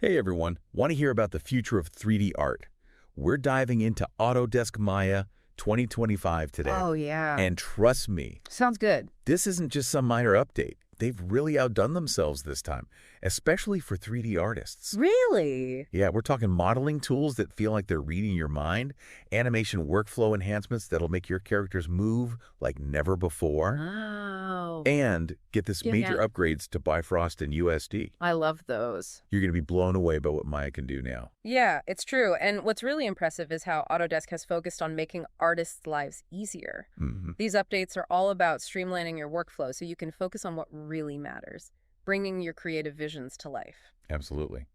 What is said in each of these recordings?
Hey everyone, want to hear about the future of 3D art? We're diving into Autodesk Maya 2025 today. Oh, yeah. And trust me, Sounds good. this isn't just some minor update. They've really outdone themselves this time, especially for 3D artists. Really? Yeah, we're talking modeling tools that feel like they're reading your mind, animation workflow enhancements that'll make your characters move like never before, Oh. and get this major Yeah. upgrades to Bifrost and USD. I love those. You're going to be blown away by what Maya can do now. Yeah, it's true. And what's really impressive is how Autodesk has focused on making artists' lives easier. Mhm. These updates are all about streamlining your workflow so you can focus on what really matters, bringing your creative visions to life. Absolutely.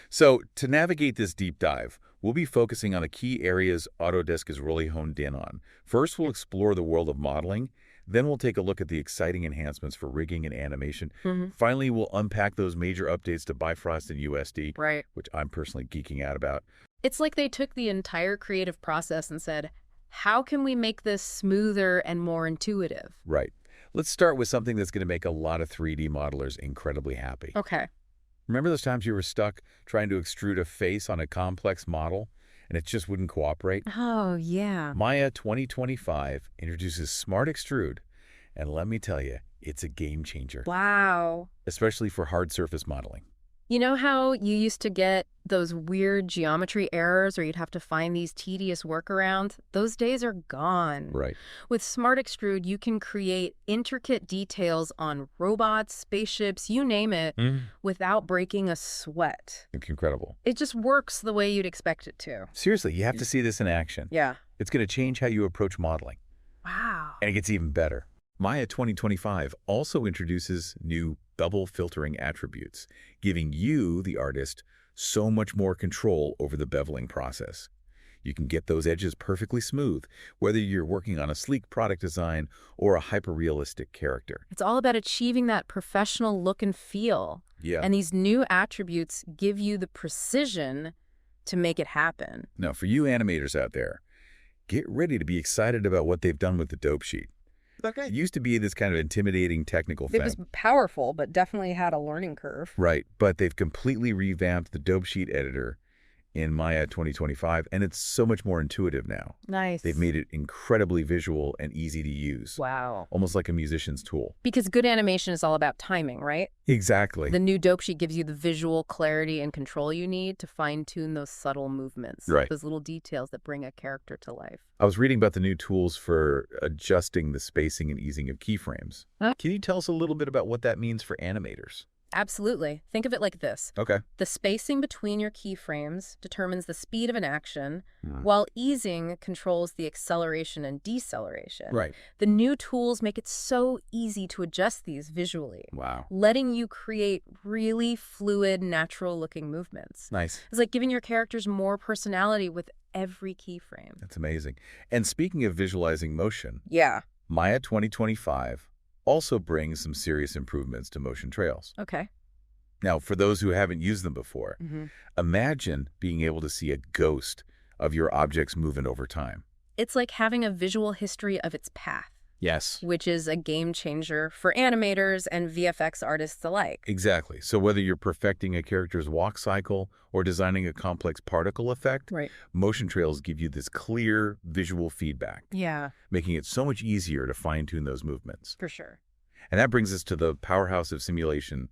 So to navigate this deep dive, we'll be focusing on the key areas Autodesk is really honed in on. First, we'll explore the world of modeling. Then we'll take a look at the exciting enhancements for rigging and animation. Finally, we'll unpack those major updates to Bifrost and USD, Right. which I'm personally geeking out about. It's like they took the entire creative process and said, how can we make this smoother and more intuitive? Right. Let's start with something that's going to make a lot of 3D modelers incredibly happy. Okay. Remember those times you were stuck trying to extrude a face on a complex model and it just wouldn't cooperate? Oh, yeah. Maya 2025 introduces Smart Extrude, and let me tell you, it's a game changer, Wow. especially for hard surface modeling. You know how you used to get those weird geometry errors or you'd have to find these tedious workarounds? Those days are gone. Right. With Smart Extrude, you can create intricate details on robots, spaceships, you name it, without breaking a sweat. It's incredible. It just works the way you'd expect it to. Seriously, you have to see this in action. Yeah. It's going to change how you approach modeling, Wow. and it gets even better. Maya 2025 also introduces new double filtering attributes, giving you, the artist, so much more control over the beveling process. You can get those edges perfectly smooth, whether you're working on a sleek product design or a hyper-realistic character. It's all about achieving that professional look and feel. Yeah. And these new attributes give you the precision to make it happen. Now, for you animators out there, get ready to be excited about what they've done with the dope sheet. It used to be this kind of intimidating technical thing. It was powerful, but definitely had a learning curve. Right, but they've completely revamped the dope sheet editor in Maya 2025, and it's so much more intuitive now. Nice. They've made it incredibly visual and easy to use, Wow. almost like a musician's tool. Because good animation is all about timing, right? Exactly. The new dope sheet gives you the visual clarity and control you need to fine-tune those subtle movements. Right. Those little details that bring a character to life. I was reading about the new tools for adjusting the spacing and easing of keyframes. Huh? Can you tell us a little bit about what that means for animators? Absolutely. Think of it like this. Okay. The spacing between your keyframes determines the speed of an action, while easing controls the acceleration and deceleration. Right. The new tools make it so easy to adjust these visually, Wow. letting you create really fluid, natural-looking movements. Nice. It's like giving your characters more personality with every keyframe. That's amazing. And speaking of visualizing motion, Yeah. Maya 2025 also brings some serious improvements to motion trails. Okay. Now, for those who haven't used them before, Mm-hmm. imagine being able to see a ghost of your objects moving over time. It's like having a visual history of its path, Yes. which is a game changer for animators and VFX artists alike. Exactly. So whether you're perfecting a character's walk cycle or designing a complex particle effect, Right. motion trails give you this clear visual feedback, Yeah, making it so much easier to fine-tune those movements. for sure. And that brings us to the powerhouse of simulation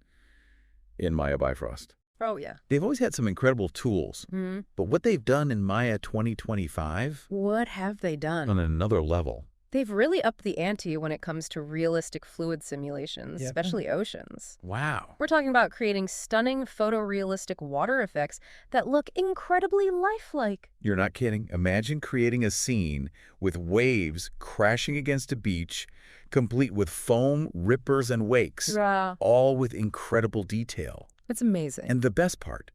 in Maya Bifrost. Oh, yeah. They've always had some incredible tools, Mm-hmm. but what they've done in Maya 2025 What have they done? on another level. They've really upped the ante when it comes to realistic fluid simulations, Yeah. especially oceans. Wow. We're talking about creating stunning photorealistic water effects that look incredibly lifelike. You're not kidding. Imagine creating a scene with waves crashing against a beach, complete with foam, rippers, and wakes, Yeah. all with incredible detail. It's amazing. And the best part,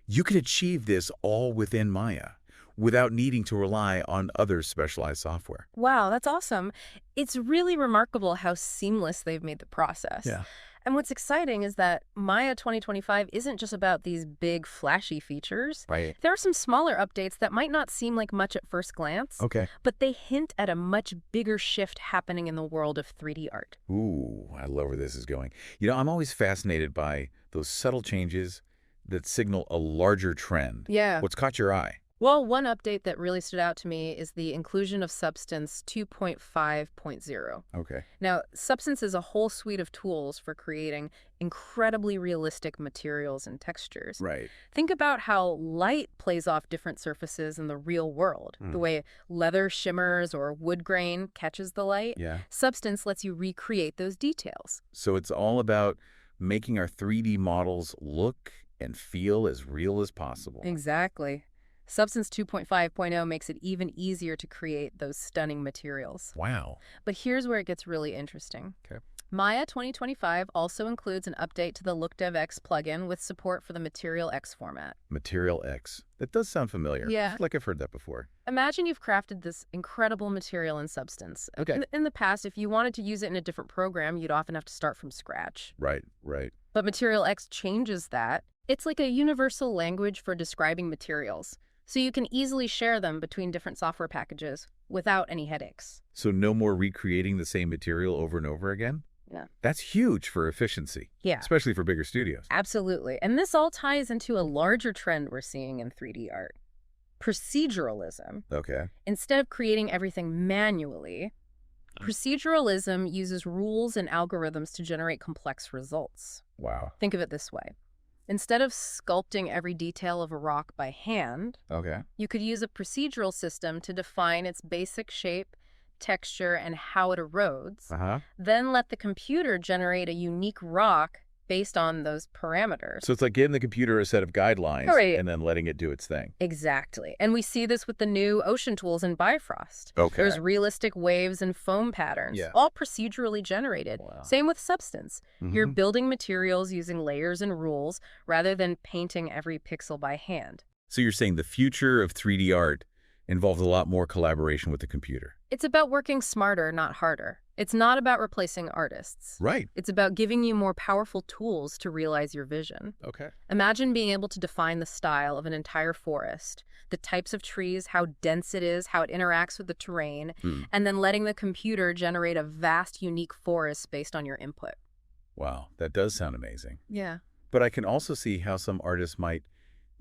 you can achieve this all within Maya without needing to rely on other specialized software. Wow, that's awesome. It's really remarkable how seamless they've made the process. Yeah. And what's exciting is that Maya 2025 isn't just about these big, flashy features. Right. There are some smaller updates that might not seem like much at first glance, Okay. but they hint at a much bigger shift happening in the world of 3D art. Ooh, I love where this is going. You know, I'm always fascinated by those subtle changes that signal a larger trend. Yeah. What's caught your eye? Well, one update that really stood out to me is the inclusion of Substance 2.5.0. Okay. Now, Substance is a whole suite of tools for creating incredibly realistic materials and textures. Right. Think about how light plays off different surfaces in the real world. The way leather shimmers or wood grain catches the light. Yeah. Substance lets you recreate those details. So it's all about making our 3D models look and feel as real as possible. Exactly. Substance 2.5.0 makes it even easier to create those stunning materials. Wow. But here's where it gets really interesting. Okay. Maya 2025 also includes an update to the LookdevX plugin with support for the Material X format. Material X. That does sound familiar. Yeah. Like I've heard that before. Imagine you've crafted this incredible material in Substance. Okay. In the past, if you wanted to use it in a different program, you'd often have to start from scratch. Right, right. But Material X changes that. It's like a universal language for describing materials, so you can easily share them between different software packages without any headaches. So no more recreating the same material over and over again? Yeah. That's huge for efficiency. Yeah. Especially for bigger studios. Absolutely. And this all ties into a larger trend we're seeing in 3D art. Proceduralism. Okay. Instead of creating everything manually, proceduralism uses rules and algorithms to generate complex results. Wow. Think of it this way. Instead of sculpting every detail of a rock by hand, Okay. you could use a procedural system to define its basic shape, texture, and how it erodes, Uh-huh. then let the computer generate a unique rock based on those parameters. So it's like giving the computer a set of guidelines Right. and then letting it do its thing. Exactly. And we see this with the new ocean tools in Bifrost. Okay. There's realistic waves and foam patterns, Yeah. all procedurally generated. Wow. Same with Substance. You're Mhm. building materials using layers and rules rather than painting every pixel by hand. So you're saying the future of 3D art involves a lot more collaboration with the computer. It's about working smarter, not harder. It's not about replacing artists. Right. It's about giving you more powerful tools to realize your vision. Okay. Imagine being able to define the style of an entire forest, the types of trees, how dense it is, how it interacts with the terrain, and then letting the computer generate a vast, unique forest based on your input. Wow. That does sound amazing. Yeah. But I can also see how some artists might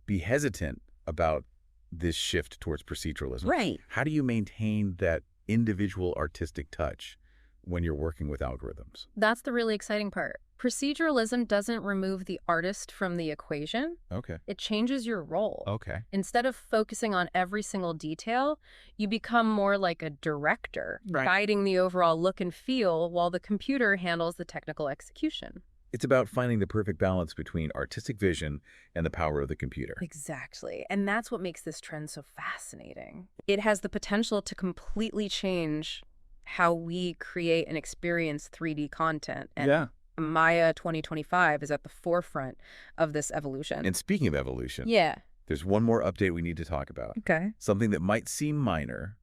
be hesitant about this shift towards proceduralism. Right. How do you maintain that individual artistic touch when you're working with algorithms? That's the really exciting part. Proceduralism doesn't remove the artist from the equation. Okay. It changes your role. Okay. Instead of focusing on every single detail, you become more like a director, Right. guiding the overall look and feel while the computer handles the technical execution. It's about finding the perfect balance between artistic vision and the power of the computer. Exactly. And that's what makes this trend so fascinating. It has the potential to completely change how we create and experience 3D content. And Yeah. Maya 2025 is at the forefront of this evolution. And speaking of evolution, Yeah. there's one more update we need to talk about. Okay. Something that might seem minor,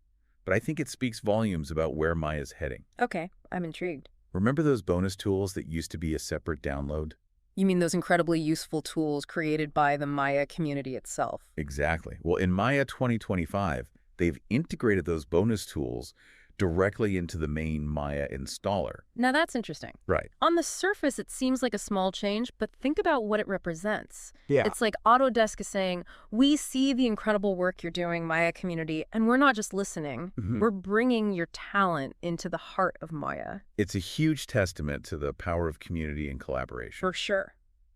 but I think it speaks volumes about where Maya's heading. Okay. I'm intrigued. Remember those bonus tools that used to be a separate download? You mean those incredibly useful tools created by the Maya community itself? Exactly. Well, in Maya 2025, they've integrated those bonus tools directly into the main Maya installer. Now that's interesting. Right. On the surface, it seems like a small change, but think about what it represents. Yeah. It's like Autodesk is saying, we see the incredible work you're doing, Maya community, and we're not just listening. Mhm. We're bringing your talent into the heart of Maya. It's a huge testament to the power of community and collaboration. For sure.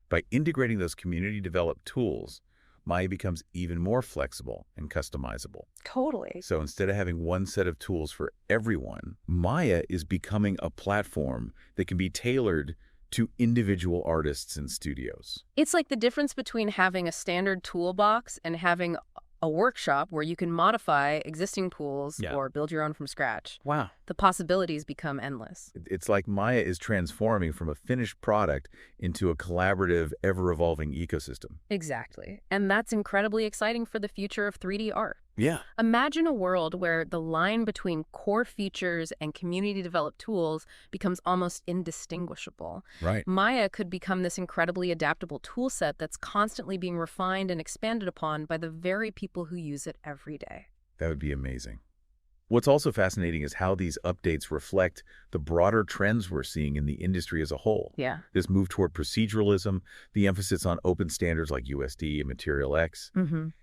By integrating those community-developed tools, Maya becomes even more flexible and customizable. Totally. So instead of having one set of tools for everyone, Maya is becoming a platform that can be tailored to individual artists and studios. It's like the difference between having a standard toolbox and having a workshop where you can modify existing tools Yeah. or build your own from scratch. Wow. The possibilities become endless. It's like Maya is transforming from a finished product into a collaborative, ever-evolving ecosystem. Exactly. And that's incredibly exciting for the future of 3D art. Yeah. Imagine a world where the line between core features and community-developed tools becomes almost indistinguishable. Right. Maya could become this incredibly adaptable tool set that's constantly being refined and expanded upon by the very people who use it every day. That would be amazing. What's also fascinating is how these updates reflect the broader trends we're seeing in the industry as a whole. Yeah. This move toward proceduralism, the emphasis on open standards like USD and Material X,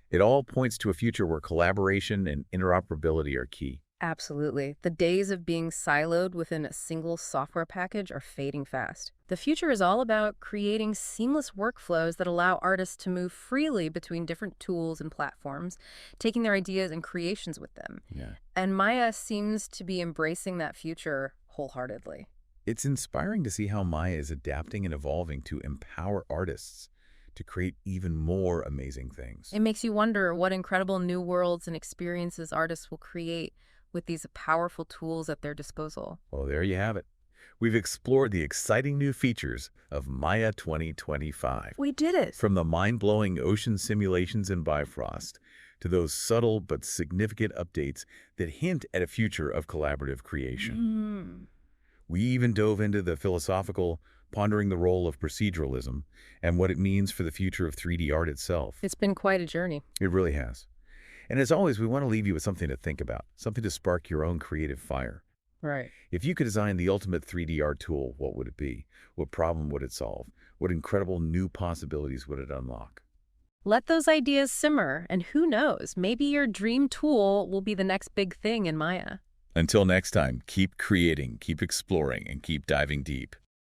it all points to a future where collaboration and interoperability are key. Absolutely. The days of being siloed within a single software package are fading fast. The future is all about creating seamless workflows that allow artists to move freely between different tools and platforms, taking their ideas and creations with them. Yeah. And Maya seems to be embracing that future wholeheartedly. It's inspiring to see how Maya is adapting and evolving to empower artists to create even more amazing things. It makes you wonder what incredible new worlds and experiences artists will create with these powerful tools at their disposal. Well, there you have it. We've explored the exciting new features of Maya 2025. We did it! From the mind-blowing ocean simulations in Bifrost to those subtle but significant updates that hint at a future of collaborative creation. We even dove into the philosophical, pondering the role of proceduralism and what it means for the future of 3D art itself. It's been quite a journey. It really has. And as always, we want to leave you with something to think about, something to spark your own creative fire. Right. If you could design the ultimate 3D art tool, what would it be? What problem would it solve? What incredible new possibilities would it unlock? Let those ideas simmer, and who knows, maybe your dream tool will be the next big thing in Maya. Until next time, keep creating, keep exploring, and keep diving deep.